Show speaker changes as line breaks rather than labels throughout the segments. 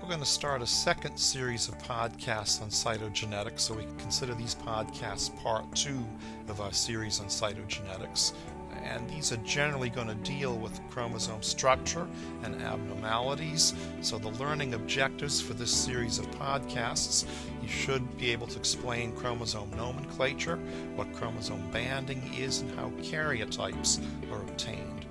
We're going to start a second series of podcasts on cytogenetics, so we can consider these podcasts part 2 of our series on cytogenetics. And these are generally going to deal with chromosome structure and abnormalities. So the learning objectives for this series of podcasts, you should be able to explain chromosome nomenclature, what chromosome banding is, and how karyotypes are obtained.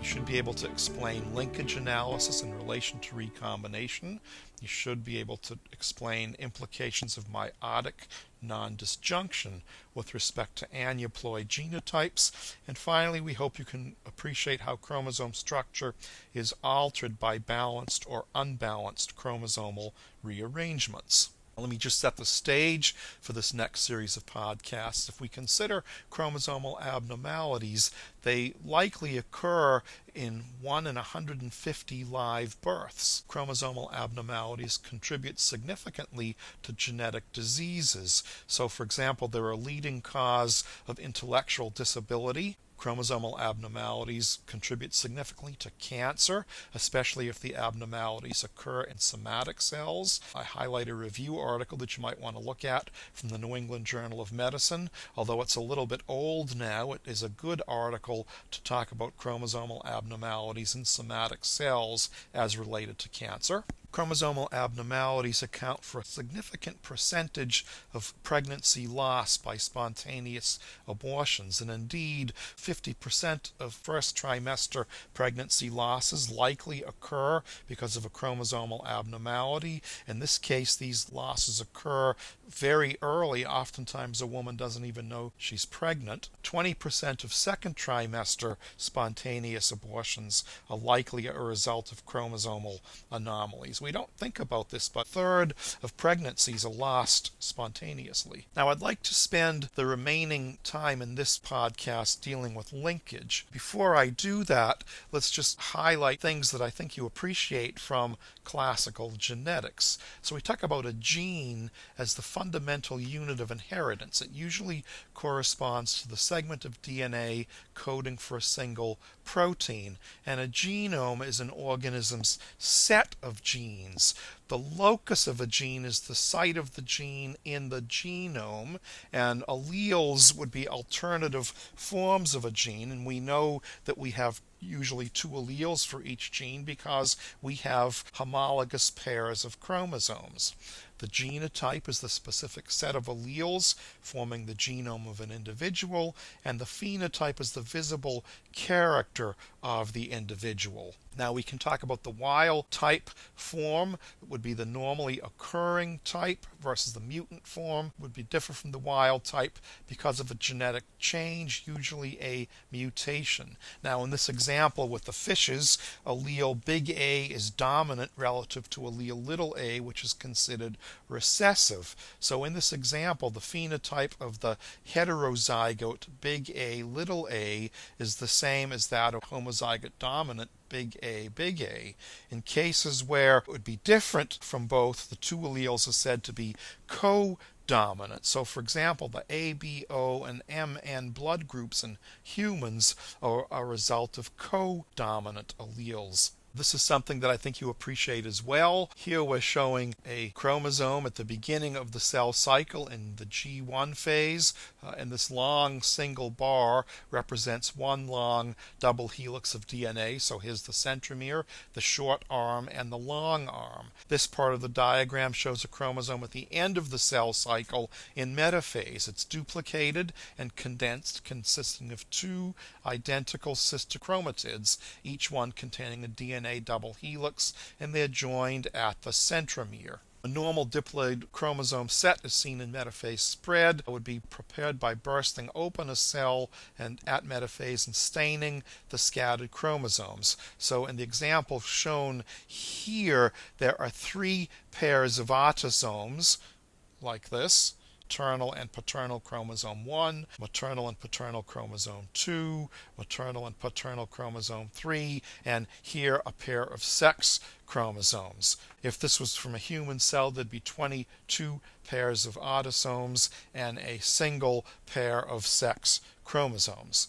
You should be able to explain linkage analysis in relation to recombination. You should be able to explain implications of meiotic non-disjunction with respect to aneuploid genotypes. And finally, we hope you can appreciate how chromosome structure is altered by balanced or unbalanced chromosomal rearrangements. Let me just set the stage for this next series of podcasts. If we consider chromosomal abnormalities, they likely occur in 1 in 150 live births. Chromosomal abnormalities contribute significantly to genetic diseases. So, for example, they're a leading cause of intellectual disability. Chromosomal abnormalities contribute significantly to cancer, especially if the abnormalities occur in somatic cells. I highlight a review article that you might want to look at from the New England Journal of Medicine. Although it's a little bit old now, it is a good article to talk about chromosomal abnormalities in somatic cells as related to cancer. Chromosomal abnormalities account for a significant percentage of pregnancy loss by spontaneous abortions, and indeed 50% of first trimester pregnancy losses likely occur because of a chromosomal abnormality. In this case, these losses occur very early. Oftentimes a woman doesn't even know she's pregnant. 20% of second trimester spontaneous abortions are likely a result of chromosomal anomalies. We don't think about this, but a third of pregnancies are lost spontaneously. Now, I'd like to spend the remaining time in this podcast dealing with linkage. Before I do that, let's just highlight things that I think you appreciate from classical genetics. So we talk about a gene as the fundamental unit of inheritance. It usually corresponds to the segment of DNA coding for a single protein, and a genome is an organism's set of genes. The locus of a gene is the site of the gene in the genome, and alleles would be alternative forms of a gene, and we know that we have usually 2 alleles for each gene because we have homologous pairs of chromosomes. The genotype is the specific set of alleles forming the genome of an individual, and the phenotype is the visible character of the individual. Now we can talk about the wild type form. It would be the normally occurring type versus the mutant form. It would be different from the wild type because of a genetic change, usually a mutation. Now in this example with the fishes, allele big A is dominant relative to allele little a, which is considered recessive. So in this example, the phenotype of the heterozygote big A little a is the same as that of homozygote dominant big A, big A. In cases where it would be different from both, the 2 alleles are said to be co-dominant. So for example, the A, B, O, and MN blood groups in humans are a result of co-dominant alleles. This is something that I think you appreciate as well. Here we're showing a chromosome at the beginning of the cell cycle in the G1 phase, and this long single bar represents one long double helix of DNA. So here's the centromere, the short arm, and the long arm. This part of the diagram shows a chromosome at the end of the cell cycle in metaphase. It's duplicated and condensed, consisting of 2 identical sister chromatids, each one containing a DNA double helix, and they're joined at the centromere. A normal diploid chromosome set is seen in metaphase spread. It would be prepared by bursting open a cell and at metaphase and staining the scattered chromosomes. So in the example shown here, there are 3 pairs of autosomes like this: maternal and paternal chromosome 1, maternal and paternal chromosome 2, maternal and paternal chromosome 3, and here a pair of sex chromosomes. If this was from a human cell, there'd be 22 pairs of autosomes and a single pair of sex chromosomes.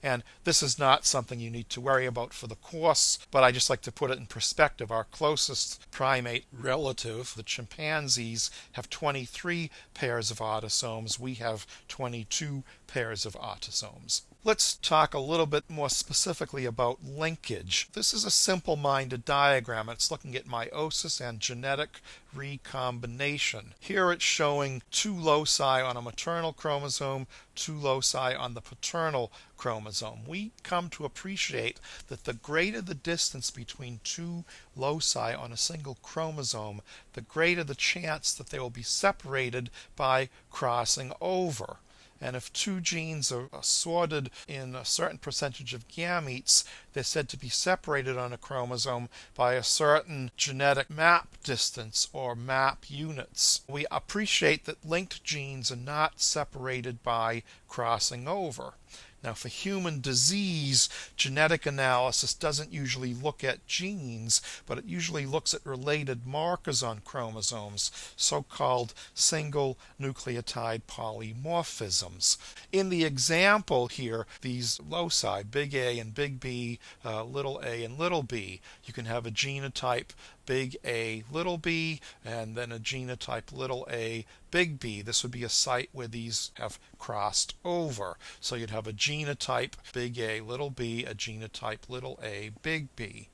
And this is not something you need to worry about for the course, but I just like to put it in perspective. Our closest primate relative, the chimpanzees, have 23 pairs of autosomes. We have 22 pairs of autosomes. Let's talk a little bit more specifically about linkage. This is a simple-minded diagram. It's looking at meiosis and genetic recombination. Here it's showing two loci on a maternal chromosome, two loci on the paternal chromosome. We come to appreciate that the greater the distance between two loci on a single chromosome, the greater the chance that they will be separated by crossing over. And if two genes are sorted in a certain percentage of gametes, they're said to be separated on a chromosome by a certain genetic map distance or map units. We appreciate that linked genes are not separated by crossing over. Now, for human disease, genetic analysis doesn't usually look at genes, but it usually looks at related markers on chromosomes, so-called single nucleotide polymorphisms. In the example here, these loci, big A and big B, little a and little b, you can have a genotype big A, little b, and then a genotype little a, big B. This would be a site where these have crossed over. So you'd have a genotype big A, little b, a genotype little a, big B.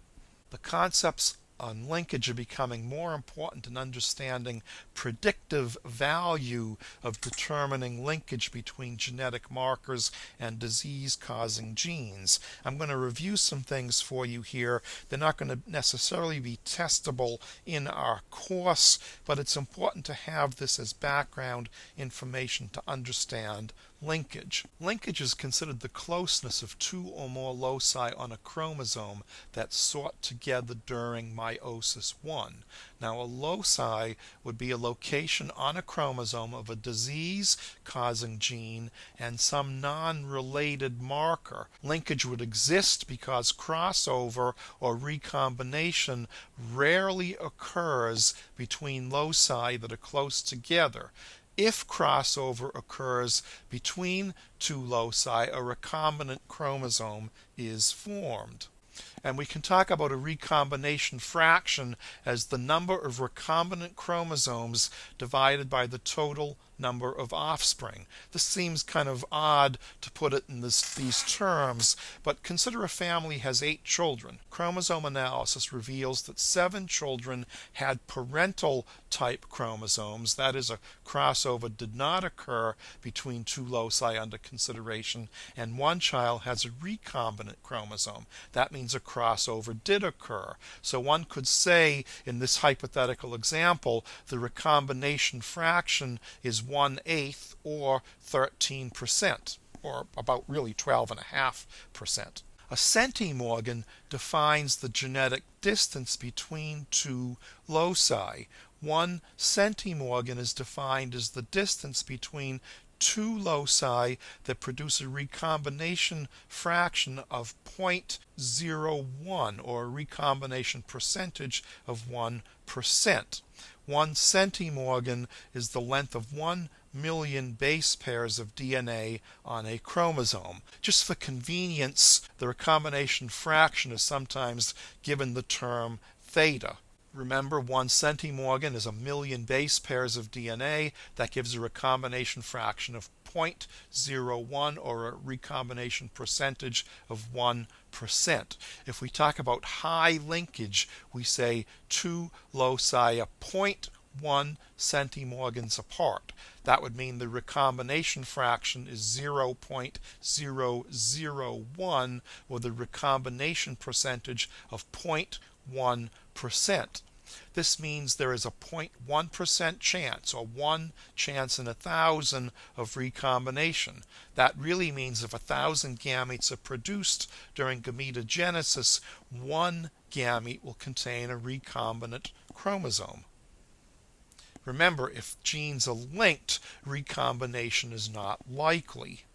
The concepts on linkage are becoming more important in understanding predictive value of determining linkage between genetic markers and disease-causing genes. I'm going to review some things for you here. They're not going to necessarily be testable in our course, but it's important to have this as background information to understand linkage. Linkage is considered the closeness of two or more loci on a chromosome that sort together during meiosis I. Now, a loci would be a location on a chromosome of a disease-causing gene and some non-related marker. Linkage would exist because crossover or recombination rarely occurs between loci that are close together. If crossover occurs between two loci, a recombinant chromosome is formed. And we can talk about a recombination fraction as the number of recombinant chromosomes divided by the total number of offspring. This seems kind of odd to put it in these terms, but consider a family has 8 children. Chromosome analysis reveals that 7 children had parental type chromosomes. That is, a crossover did not occur between two loci under consideration, and 1 child has a recombinant chromosome. That means a crossover did occur. So one could say in this hypothetical example, the recombination fraction is 1/8 or 13%, or about really 12.5%. A centimorgan defines the genetic distance between two loci. 1 centimorgan is defined as the distance between two loci that produce a recombination fraction of 0.01 or a recombination percentage of 1%. 1 centimorgan is the length of 1 million base pairs of DNA on a chromosome. Just for convenience, the recombination fraction is sometimes given the term theta. Remember, 1 centimorgan is a million base pairs of DNA. That gives a recombination fraction of 0.01 or a recombination percentage of 1%. If we talk about high linkage, we say two loci are 0.1 centimorgans apart. That would mean the recombination fraction is 0.001 with a recombination percentage of 0.1%. This means there is a 0.1% chance, or 1 chance in 1,000 of recombination. That really means if 1,000 gametes are produced during gametogenesis, 1 gamete will contain a recombinant chromosome. Remember, if genes are linked, recombination is not likely.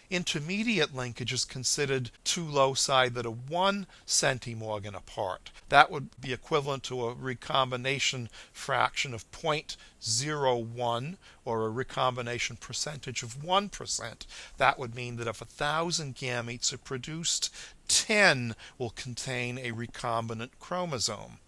Intermediate linkage is considered two loci that are 1 centimorgan apart. That would be equivalent to a recombination fraction of 0.01 or a recombination percentage of 1%. That would mean that if 1,000 gametes are produced, 10 will contain a recombinant chromosome.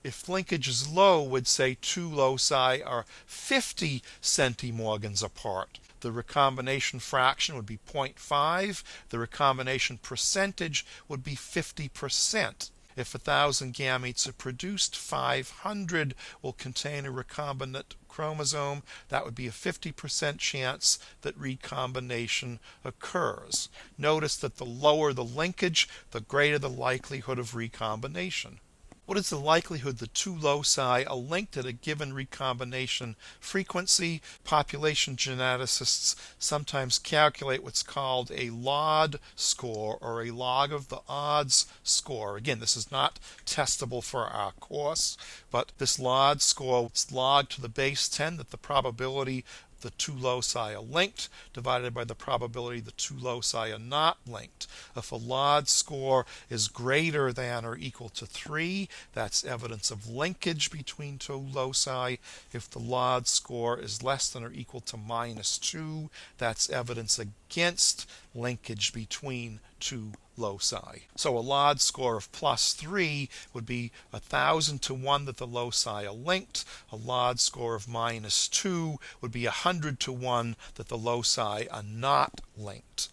If linkage is low, we'd say two loci are 50 centimorgans apart. The recombination fraction would be 0.5. The recombination percentage would be 50%. If 1,000 gametes are produced, 500 will contain a recombinant chromosome. That would be a 50% chance that recombination occurs. Notice that the lower the linkage, the greater the likelihood of recombination. What is the likelihood that two loci are linked at a given recombination frequency? Population geneticists sometimes calculate what's called a Lod score, or a log of the odds score. Again, this is not testable for our course, but this Lod score is log to the base 10, that the probability the two loci are linked divided by the probability the two loci are not linked. If a Lod score is greater than or equal to 3, that's evidence of linkage between two loci. If the Lod score is less than or equal to -2, that's evidence against linkage between two loci. So a Lod score of +3 would be 1,000 to 1 that the loci are linked. A Lod score of -2 would be 100 to 1 that the loci are not linked.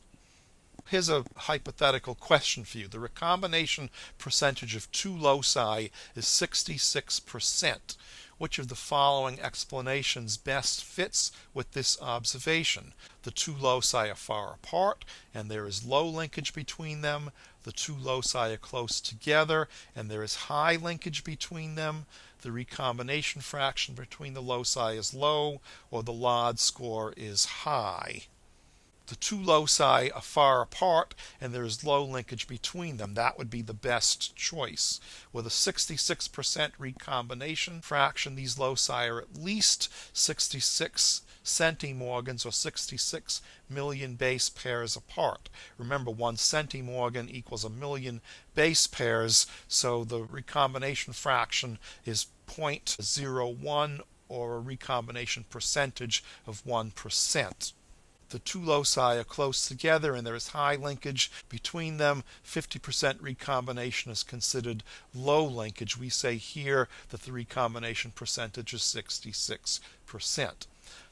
Here's a hypothetical question for you. The recombination percentage of two loci is 66%. Which of the following explanations best fits with this observation? The two loci are far apart and there is low linkage between them. The two loci are close together and there is high linkage between them. The recombination fraction between the loci is low, or the Lod score is high. The two loci are far apart and there is low linkage between them. That would be the best choice. With a 66% recombination fraction, these loci are at least 66 centimorgans, or 66 million base pairs apart. Remember, 1 centimorgan equals 1,000,000 base pairs, so the recombination fraction is 0.01, or a recombination percentage of 1%. The two loci are close together and there is high linkage between them. 50% recombination is considered low linkage. We say here that the recombination percentage is 66%.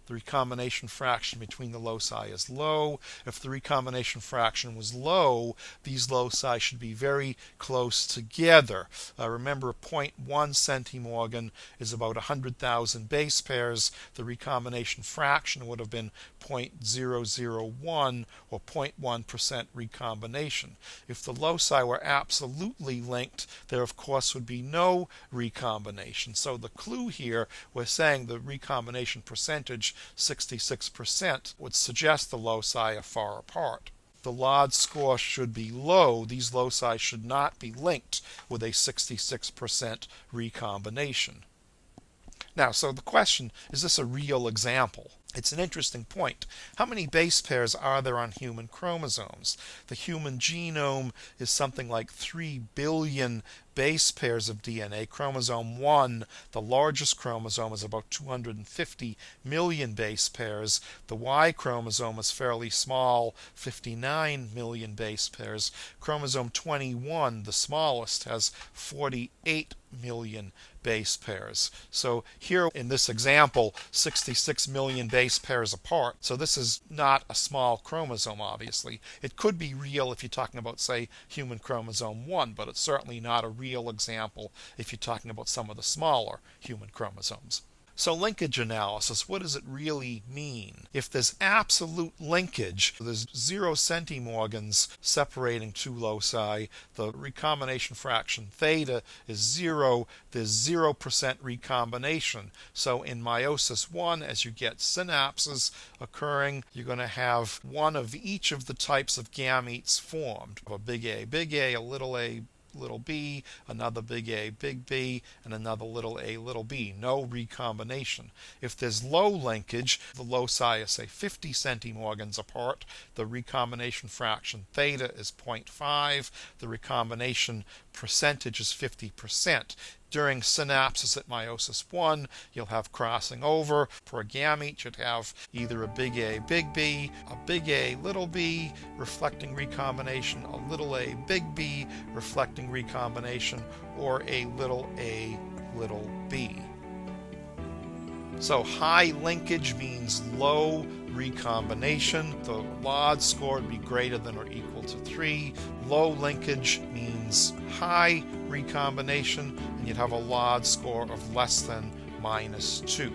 The recombination fraction between the loci is low. If the recombination fraction was low, these loci should be very close together. Remember, 0.1 centimorgan is about 100,000 base pairs. The recombination fraction would have been 0.001, or 0.1% recombination. If the loci were absolutely linked, there of course would be no recombination. So the clue here, we're saying the recombination percentage 66% would suggest the loci are far apart. The Lod score should be low. These loci should not be linked with a 66% recombination. Now, so the question, is this a real example? It's an interesting point. How many base pairs are there on human chromosomes? The human genome is something like 3 billion base pairs of DNA. Chromosome 1, the largest chromosome, is about 250 million base pairs. The Y chromosome is fairly small, 59 million base pairs. Chromosome 21, the smallest, has 48 million base pairs. So here in this example, 66 million base pairs apart. So this is not a small chromosome, obviously. It could be real if you're talking about, say, human chromosome 1, but it's certainly not a real example if you're talking about some of the smaller human chromosomes. So linkage analysis, what does it really mean? If there's absolute linkage, there's 0 centimorgans separating two loci, the recombination fraction theta is 0, there's 0% recombination. So in meiosis 1, as you get synapses occurring, you're going to have one of each of the types of gametes formed. A big A, a little a, little b, another big B, and another little b. No recombination. If there's low linkage, the loci are say 50 centimorgans apart, the recombination fraction theta is 0.5, the recombination percentage is 50%. During synapses at meiosis 1, you'll have crossing over. Per gamete, you'd have either a big B, a big A, little b, reflecting recombination, a big B, reflecting recombination, or a, little b. So high linkage means low recombination. The Lod score would be greater than or equal to 3. Low linkage means high recombination, and you'd have a Lod score of less than -2.